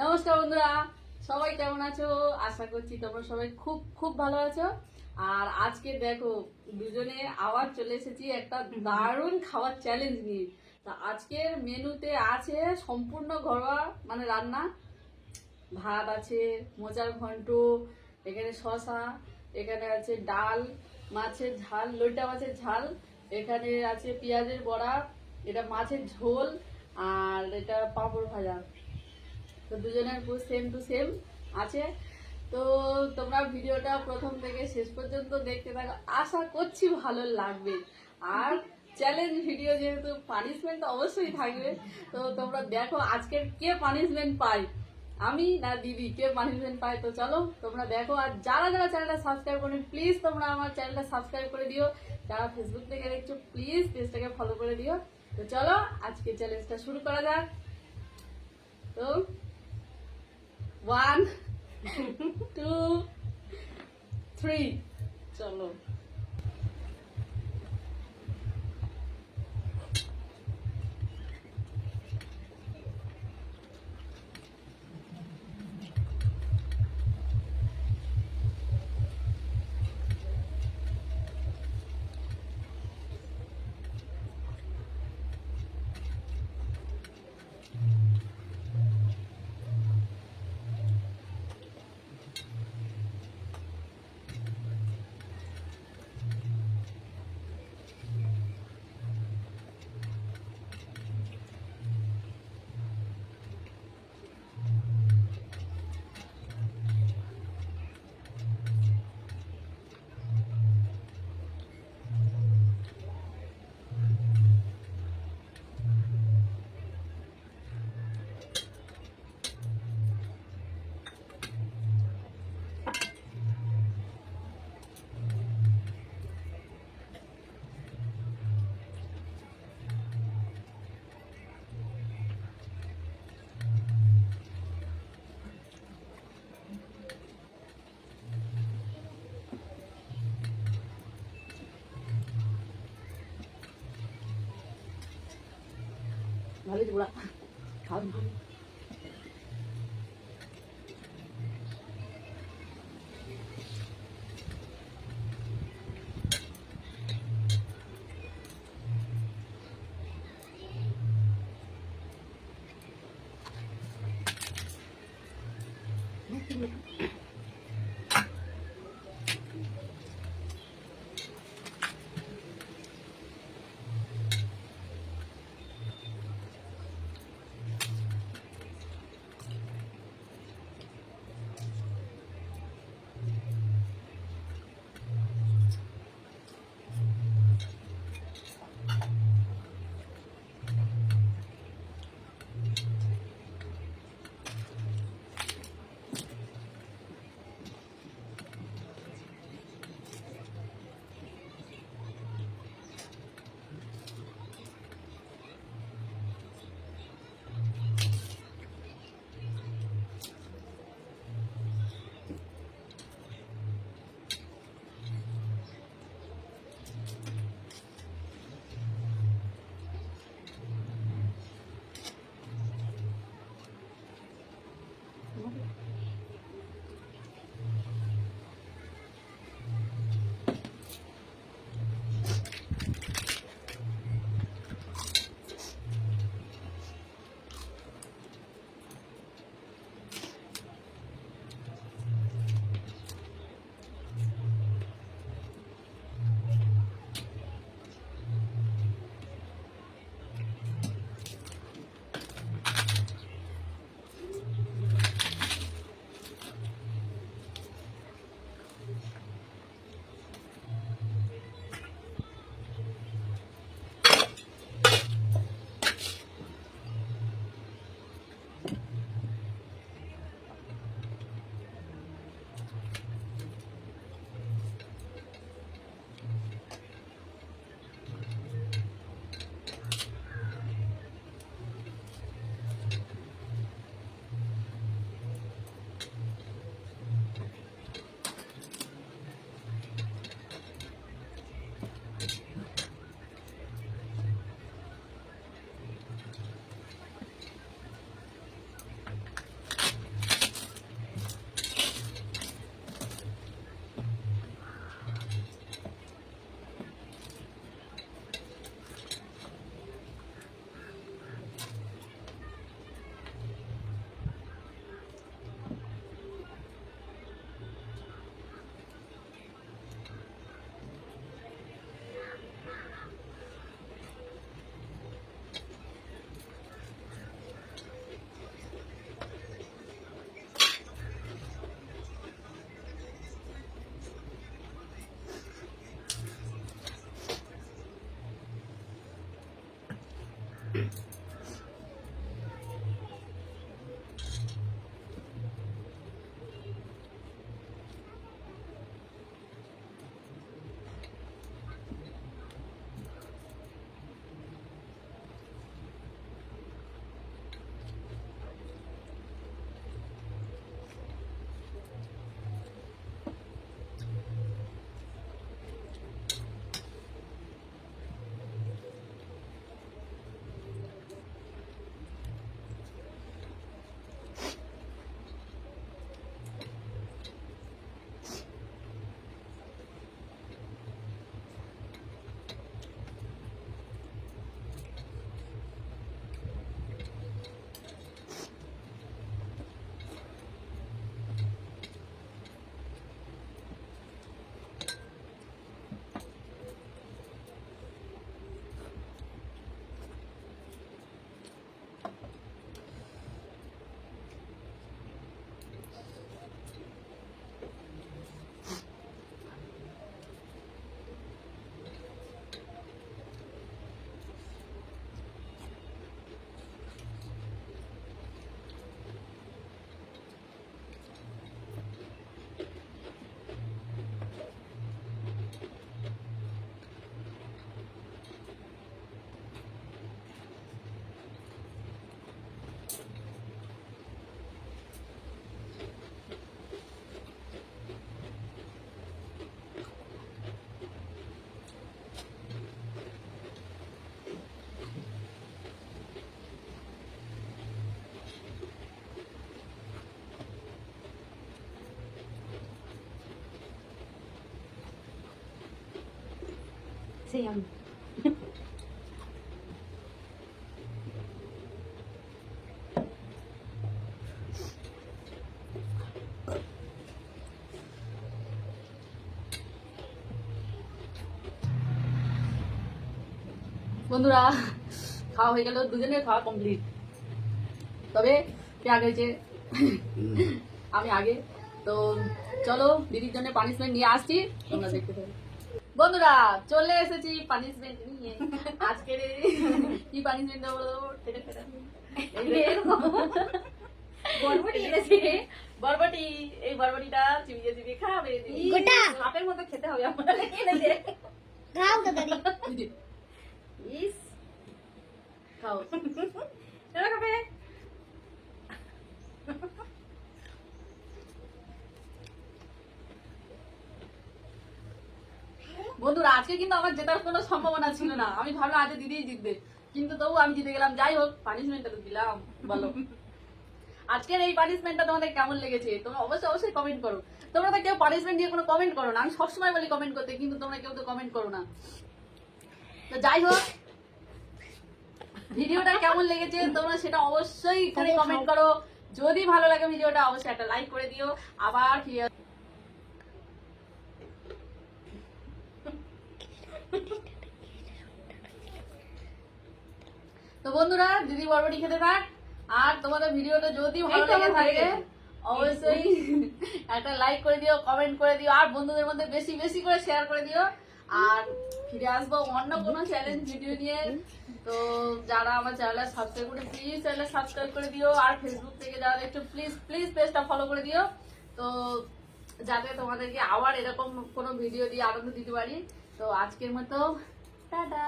নমস্কার বন্ধুরা, সবাই কেমন আছো? আশা করছি তোমরা সবাই খুব খুব ভালো আছো। আর আজকে দেখো দুজনে আবার চলে এসেছি একটা দারুণ খাবার চ্যালেঞ্জ নিয়ে। তা আজকের মেনুতে আছে সম্পূর্ণ ঘরোয়া মানে রান্না। ভাত আছে, মোচার ঘন্ট, এখানে শসা, এখানে আছে ডাল, মাছের ঝাল, লইটা মাছের ঝাল, এখানে আছে পেঁয়াজের বড়া, এটা মাছের ঝোল, আর এটা পাঁপড় ভাজা। তো দুজনের সেম টু সেম আছে। তো তোমরা ভিডিওটা প্রথম থেকে শেষ পর্যন্ত দেখতে থাকো, আশা করছি ভালো লাগবে। আর চ্যালেঞ্জ ভিডিও যেহেতু পানিশমেন্ট অবশ্যই থাকবে, তো তোমরা দেখো আজকের কে পানিশমেন্ট পায়, আমি না দিদি, কে পানিশমেন্ট পায়। তো চলো তোমরা দেখো। আর যারা যারা চ্যানেলটা সাবস্ক্রাইব করেন প্লিজ তোমরা আমার চ্যানেলটা সাবস্ক্রাইব করে দিও। যারা ফেসবুক থেকে দেখছো প্লিজ পেজটাকে ফলো করে দিও। তো চলো আজকে চ্যালেঞ্জটা শুরু করা যাক। তো 1 2 3 চলো। ভালো বুড়া খাও। সেই আমি বন্ধুরা খাওয়া হয়ে গেল, দুজনের খাওয়া কমপ্লিট। তবে কে আগে হয়েছে? আমি আগে। তো চলো দিদির জন্য পানিশমেন্ট নিয়ে আসছি, তোমরা দেখতে থাকো। বন্ধুরা চলে এসেছি পানিশমেন্ট নিয়ে। আজকে কি পানিশমেন্ট দেবো? বরবটি এনেছে বরবটি। এই বরবটিটা চিবিয়ে চিবিয়ে খাবে গোটা সাপের মতো খেতে হবে আমার। এনেছে খাও দাদারি ইস খাও। চলো খাবে বন্ধুরা আজকে কিন্তু আমার জেতার কোনো সম্ভাবনা ছিল না, আমি ভাবলাম আজকে দিদিই জিতবে, কিন্তু তবু আমি জিতে গেলাম। যাই হোক, পানিশমেন্টটা তো দিলাম। বলো আজকের এই পানিশমেন্টটা তোমাদের কেমন লেগেছে? তোমরা অবশ্যই অবশ্যই কমেন্ট করো। তোমরা তো কেউ পানিশমেন্ট দিয়ে কোনো কমেন্ট করো না, আমি সবসময় বলি কমেন্ট করতে, কিন্তু তোমরা কেউ তো কমেন্ট করো না। তো যাই হোক, ভিডিওটা কেমন লেগেছে তোমরা সেটা অবশ্যই কমেন্ট করো। যদি ভালো লাগে ভিডিওটা অবশ্যই একটা লাইক করে দিও। আবার ফিরে তো বন্ধুরা দিদি বরবটি খেতে থাক। আর তোমাদের ভিডিওটা যদি ভালো লেগে থাকে অবশ্যই একটা লাইক করে দিও, কমেন্ট করে দিও, আর বন্ধুদের মধ্যে বেশি বেশি করে শেয়ার করে দিও। আর ফিরে আসবো অন্য কোনো চ্যালেঞ্জ ভিডিও নিয়ে। তো যারা আমার চ্যানেল সাবস্ক্রাইব করে প্লিজ চ্যানেল সাবস্ক্রাইব করে দিও, আর ফেসবুক থেকে যারা একটু প্লিজ প্লিজ পেজটা ফলো করে দিও, তো যাতে তোমাদেরকে আবার এরকম কোনো ভিডিও দিয়ে আনন্দ দিতে পারি। তো আজকের মতো টাটা।